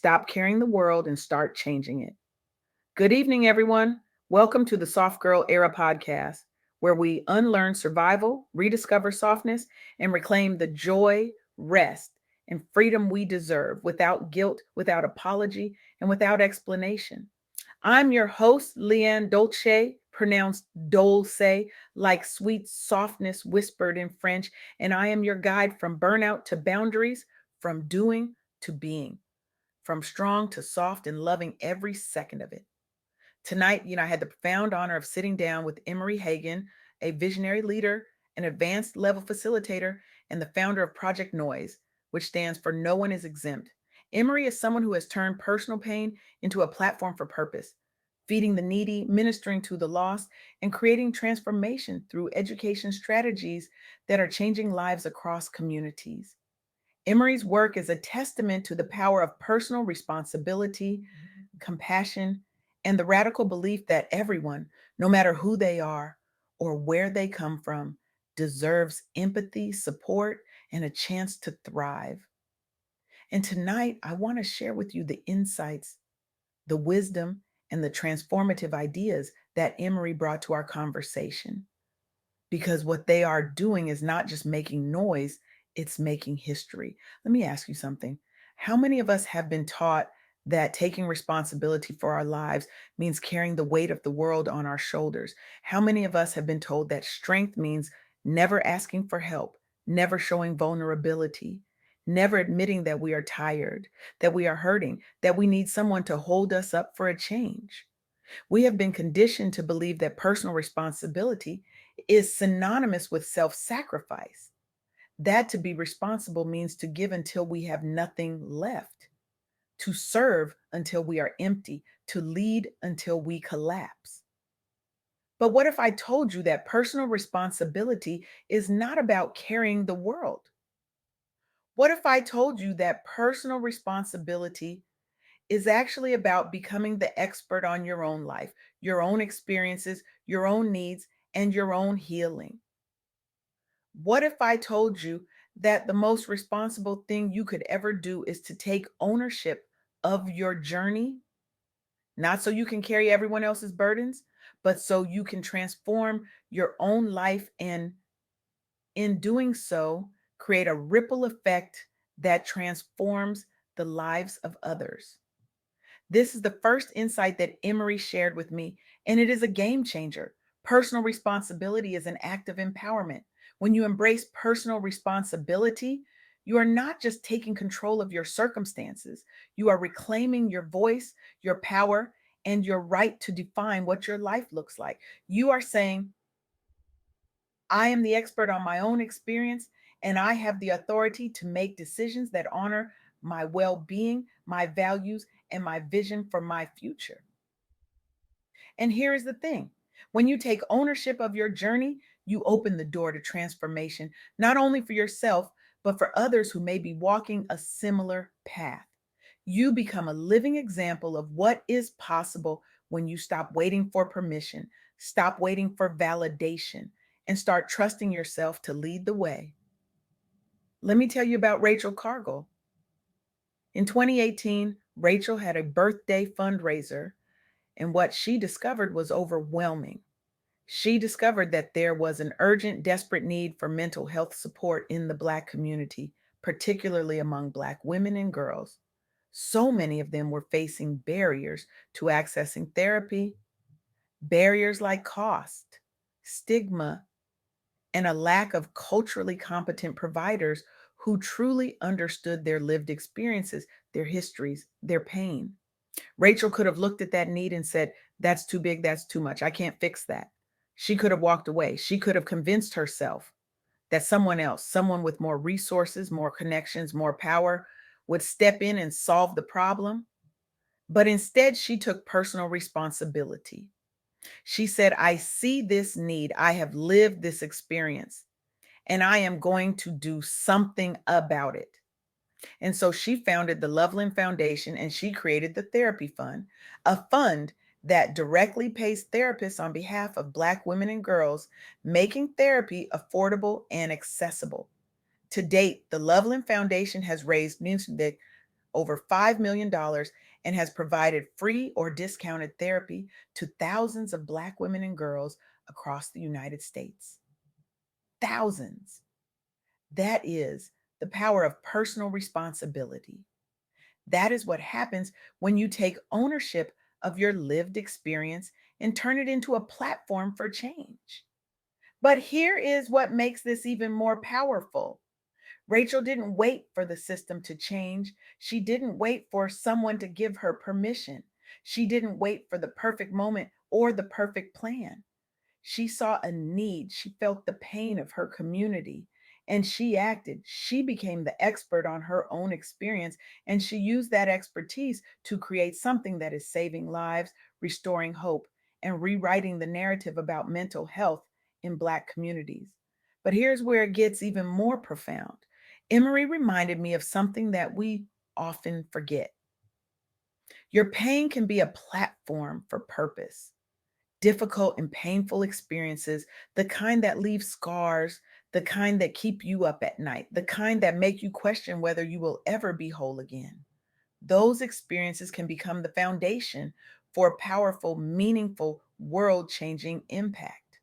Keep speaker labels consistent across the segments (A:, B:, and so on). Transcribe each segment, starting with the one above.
A: stop carrying the world and start changing it. Good evening, everyone. Welcome to the Soft Girl Era podcast, where we unlearn survival, rediscover softness, and reclaim the joy, rest, and freedom we deserve without guilt, without apology, and without explanation. I'm your host, LeAnne Dolce, pronounced Dolce, like sweet softness whispered in French, and I am your guide from burnout to boundaries, from doing to being, from strong to soft and loving every second of it. Tonight, I had the profound honor of sitting down with Emarie Hagen, a visionary leader, an advanced level facilitator, and the founder of Project N.O.I.S E, which stands for No One is Exempt. Emarie is someone who has turned personal pain into a platform for purpose, feeding the needy, ministering to the lost, and creating transformation through education strategies that are changing lives across communities. Emarie's work is a testament to the power of personal responsibility, compassion, and the radical belief that everyone, no matter who they are or where they come from, deserves empathy, support, and a chance to thrive. And tonight, I want to share with you the insights, the wisdom, and the transformative ideas that Emarie brought to our conversation. Because what they are doing is not just making noise, it's making history. Let me ask you something. How many of us have been taught that taking responsibility for our lives means carrying the weight of the world on our shoulders? How many of us have been told that strength means never asking for help, never showing vulnerability, never admitting that we are tired, that we are hurting, that we need someone to hold us up for a change? We have been conditioned to believe that personal responsibility is synonymous with self sacrifice. That to be responsible means to give until we have nothing left, to serve until we are empty, to lead until we collapse. But what if I told you that personal responsibility is not about carrying the world? What if I told you that personal responsibility is actually about becoming the expert on your own life, your own experiences, your own needs, and your own healing? What if I told you that the most responsible thing you could ever do is to take ownership of your journey, not so you can carry everyone else's burdens, but so you can transform your own life and in doing so, create a ripple effect that transforms the lives of others? This is the first insight that Emarie shared with me, and it is a game changer. Personal responsibility is an act of empowerment. When you embrace personal responsibility, you are not just taking control of your circumstances, you are reclaiming your voice, your power, and your right to define what your life looks like. You are saying, I am the expert on my own experience, and I have the authority to make decisions that honor my well being, my values, and my vision for my future. And here is the thing, when you take ownership of your journey, you open the door to transformation, not only for yourself, but for others who may be walking a similar path. You become a living example of what is possible when you stop waiting for permission, stop waiting for validation, and start trusting yourself to lead the way. Let me tell you about Rachel Cargill. In 2018, Rachel had a birthday fundraiser, and what she discovered was overwhelming. She discovered that there was an urgent, desperate need for mental health support in the Black community, particularly among Black women and girls. So many of them were facing barriers to accessing therapy, barriers like cost, stigma, and a lack of culturally competent providers who truly understood their lived experiences, their histories, their pain. Rachel could have looked at that need and said, that's too big, that's too much. I can't fix that. She could have walked away. She could have convinced herself that someone else, someone with more resources, more connections, more power, would step in and solve the problem. But instead, she took personal responsibility. She said, I see this need. I have lived this experience, and I am going to do something about it. And so she founded the Loveland Foundation, and she created the Therapy Fund, a fund that directly pays therapists on behalf of Black women and girls, making therapy affordable and accessible. To date, the Loveland Foundation has raised over $5 million dollars and has provided free or discounted therapy to thousands of Black women and girls across the United States. Thousands. That is the power of personal responsibility. That is what happens when you take ownership of your lived experience and turn it into a platform for change. But here is what makes this even more powerful. Rachel didn't wait for the system to change. She didn't wait for someone to give her permission. She didn't wait for the perfect moment or the perfect plan. She saw a need. She felt the pain of her community and she acted. She became the expert on her own experience and she used that expertise to create something that is saving lives, restoring hope, and rewriting the narrative about mental health in Black communities. But here's where it gets even more profound. Emory reminded me of something that we often forget. Your pain can be a platform for purpose. Difficult and painful experiences, the kind that leave scars, the kind that keep you up at night, the kind that make you question whether you will ever be whole again. Those experiences can become the foundation for a powerful, meaningful, world changing impact.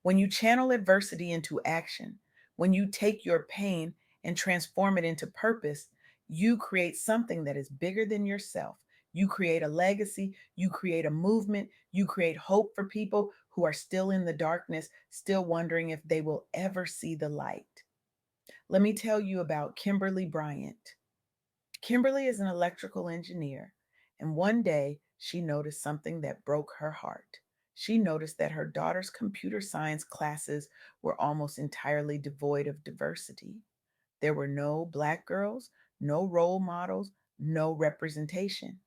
A: When you channel adversity into action, when you take your pain and transform it into purpose, you create something that is bigger than yourself. You create a legacy, you create a movement, you create hope for people who are still in the darkness, still wondering if they will ever see the light. Let me tell you about Kimberly Bryant. Kimberly is an electrical engineer, and one day she noticed something that broke her heart. She noticed that her daughter's computer science classes were almost entirely devoid of diversity. There were no Black girls, no role models, no representation.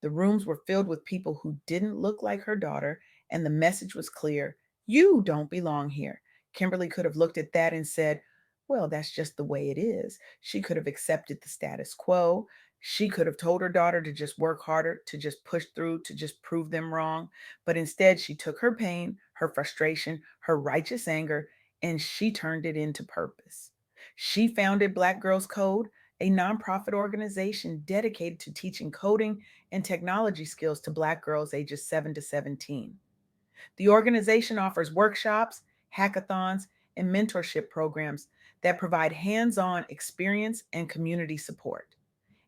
A: The rooms were filled with people who didn't look like her daughter, and the message was clear: you don't belong here. Kimberly could have looked at that and said, well, that's just the way it is. She could have accepted the status quo. She could have told her daughter to just work harder, to just push through, to just prove them wrong. But instead, she took her pain, her frustration, her righteous anger, and she turned it into purpose. She founded Black Girls Code, a nonprofit organization dedicated to teaching coding and technology skills to Black girls ages 7 to 17. The organization offers workshops, hackathons, and mentorship programs that provide hands on experience and community support.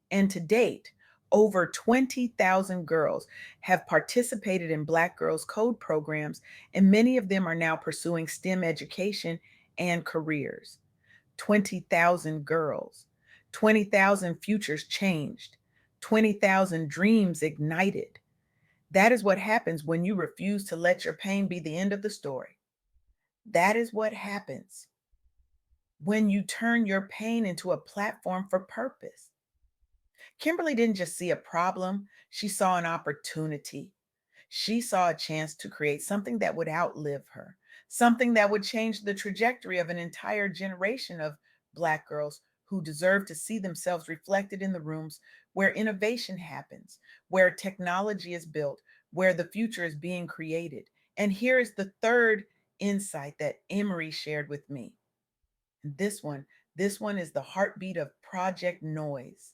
A: And to date, over 20,000 girls have participated in Black Girls Code programs, and many of them are now pursuing STEM education and careers. 20,000 girls, 20,000 futures changed, 20,000 dreams ignited. That is what happens when you refuse to let your pain be the end of the story. That is what happens when you turn your pain into a platform for purpose. Kimberly didn't just see a problem, she saw an opportunity. She saw a chance to create something that would outlive her, something that would change the trajectory of an entire generation of Black girls who deserve to see themselves reflected in the rooms where innovation happens, where technology is built, where the future is being created. And here is the third insight that Emory shared with me. This one, this one is the heartbeat of Project N.O.I.S E.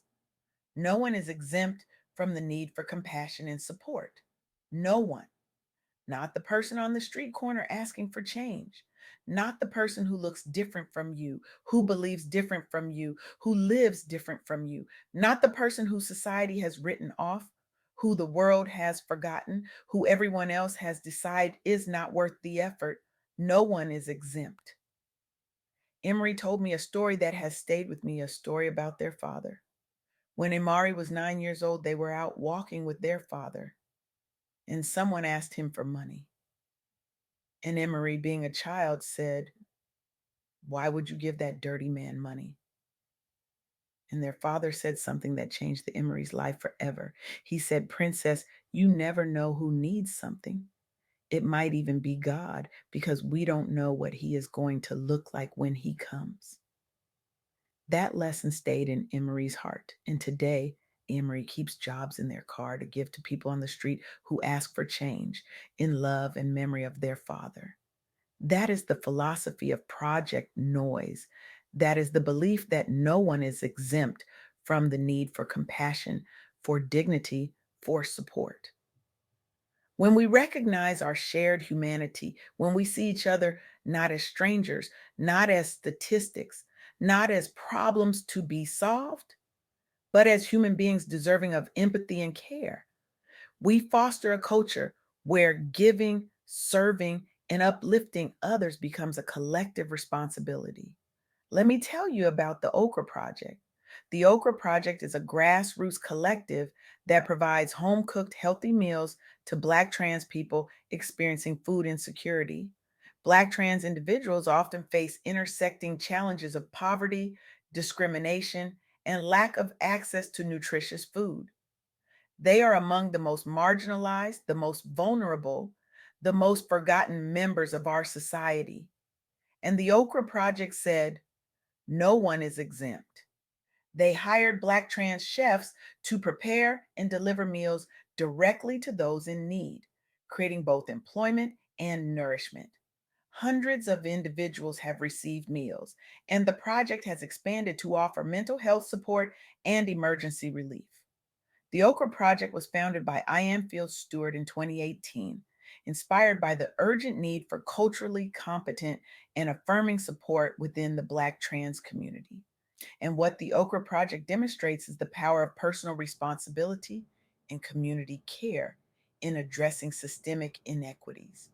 A: No one is exempt from the need for compassion and support. No one. Not the person on the street corner asking for change. Not the person who looks different from you, who believes different from you, who lives different from you. Not the person who society has written off, who the world has forgotten, who everyone else has decided is not worth the effort. No one is exempt. Emory told me a story that has stayed with me, a story about their father. When Emarie was 9 years old, they were out walking with their father, and someone asked him for money. And Emory, being a child, said, why would you give that dirty man money? And their father said something that changed the Emory's life forever. He said, Princess, you never know who needs something. It might even be God, because we don't know what he is going to look like when he comes. That lesson stayed in Emory's heart. And today, Emory keeps jobs in their car to give to people on the street who ask for change in love and memory of their father. That is the philosophy of Project N.O.I.S E. That is the belief that no one is exempt from the need for compassion, for dignity, for support. When we recognize our shared humanity, when we see each other not as strangers, not as statistics, not as problems to be solved, but as human beings deserving of empathy and care, we foster a culture where giving, serving, and uplifting others becomes a collective responsibility. Let me tell you about the Okra Project. The Okra Project is a grassroots collective that provides home cooked healthy meals to Black trans people experiencing food insecurity. Black trans individuals often face intersecting challenges of poverty, discrimination, and lack of access to nutritious food. They are among the most marginalized, the most vulnerable, the most forgotten members of our society. And the Okra Project said, no one is exempt. They hired Black trans chefs to prepare and deliver meals directly to those in need, creating both employment and nourishment. Hundreds of individuals have received meals, and the project has expanded to offer mental health support and emergency relief. The Okra Project was founded by I.M. Fields Stewart in 2018, inspired by the urgent need for culturally competent and affirming support within the Black trans community. And what the Okra Project demonstrates is the power of personal responsibility and community care in addressing systemic inequities.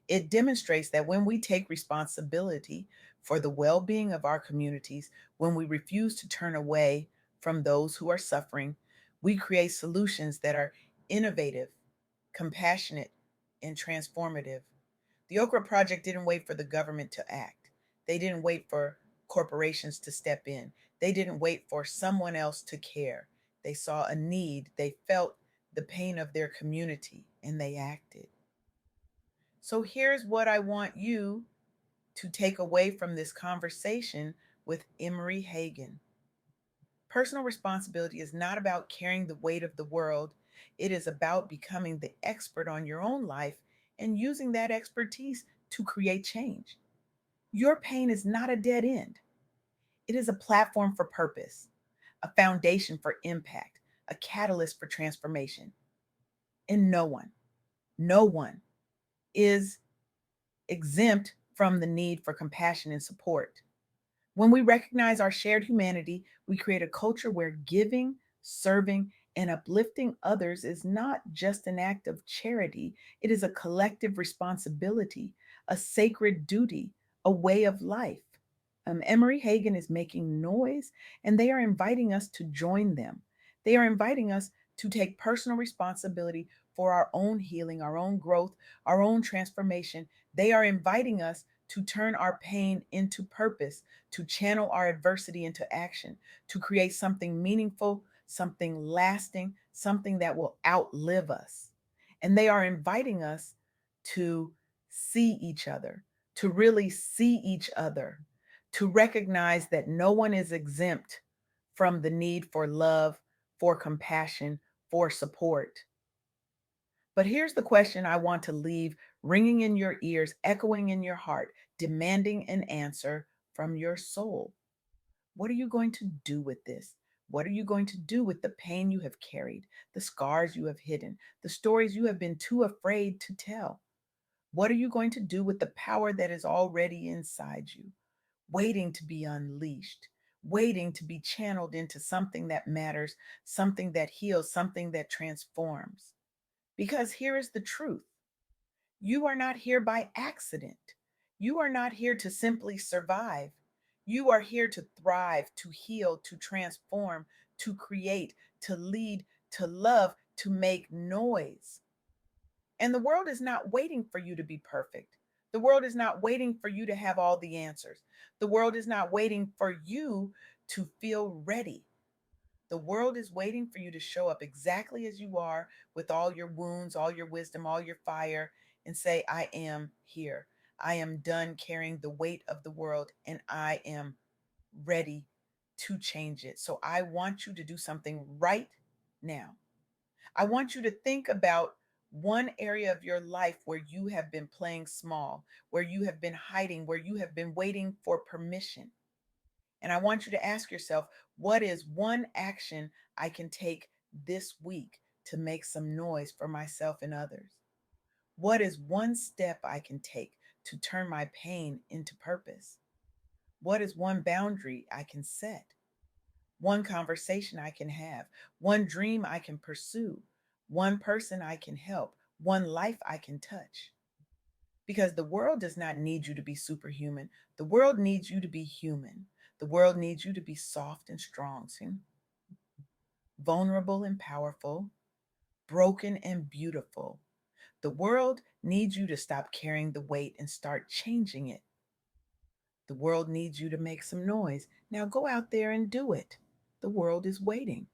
A: It demonstrates that when we take responsibility for the well being of our communities, when we refuse to turn away from those who are suffering, we create solutions that are innovative, compassionate, and transformative. The Okra Project didn't wait for the government to act, they didn't wait for corporations to step in, they didn't wait for someone else to care. They saw a need, they felt the pain of their community, and they acted. So here's what I want you to take away from this conversation with Emarie Hagen. Personal responsibility is not about carrying the weight of the world. It is about becoming the expert on your own life and using that expertise to create change. Your pain is not a dead end. It is a platform for purpose, a foundation for impact, a catalyst for transformation. And no one is exempt from the need for compassion and support. When we recognize our shared humanity, we create a culture where giving, serving, and uplifting others is not just an act of charity, it is a collective responsibility, a sacred duty, a way of life. Emarie Hagen is making noise, and they are inviting us to join them. They are inviting us to take personal responsibility for our own healing, our own growth, our own transformation. They are inviting us to turn our pain into purpose, to channel our adversity into action, to create something meaningful, something lasting, something that will outlive us. And they are inviting us to see each other, to really see each other, to recognize that no one is exempt from the need for love, for compassion, for support. But here's the question I want to leave ringing in your ears, echoing in your heart, demanding an answer from your soul. What are you going to do with this? What are you going to do with the pain you have carried, the scars you have hidden, the stories you have been too afraid to tell? What are you going to do with the power that is already inside you, waiting to be unleashed, waiting to be channeled into something that matters, something that heals, something that transforms? Because here is the truth: you are not here by accident. You are not here to simply survive. You are here to thrive, to heal, to transform, to create, to lead, to love, to make noise. And the world is not waiting for you to be perfect. The world is not waiting for you to have all the answers. The world is not waiting for you to feel ready. The world is waiting for you to show up exactly as you are, with all your wounds, all your wisdom, all your fire, and say, I am here. I am done carrying the weight of the world, and I am ready to change it. So I want you to do something right now. I want you to think about one area of your life where you have been playing small, where you have been hiding, where you have been waiting for permission. And I want you to ask yourself, What is one action I can take this week to make some noise for myself and others? What is one step I can take to turn my pain into purpose? What is one boundary I can set? One conversation I can have? One dream I can pursue? One person I can help? One life I can touch? Because the world does not need you to be superhuman. The world needs you to be human. The world needs you to be soft and strong, see? Vulnerable and powerful, broken and beautiful. The world needs you to stop carrying the weight and start changing it. The world needs you to make some noise. Now go out there and do it. The world is waiting.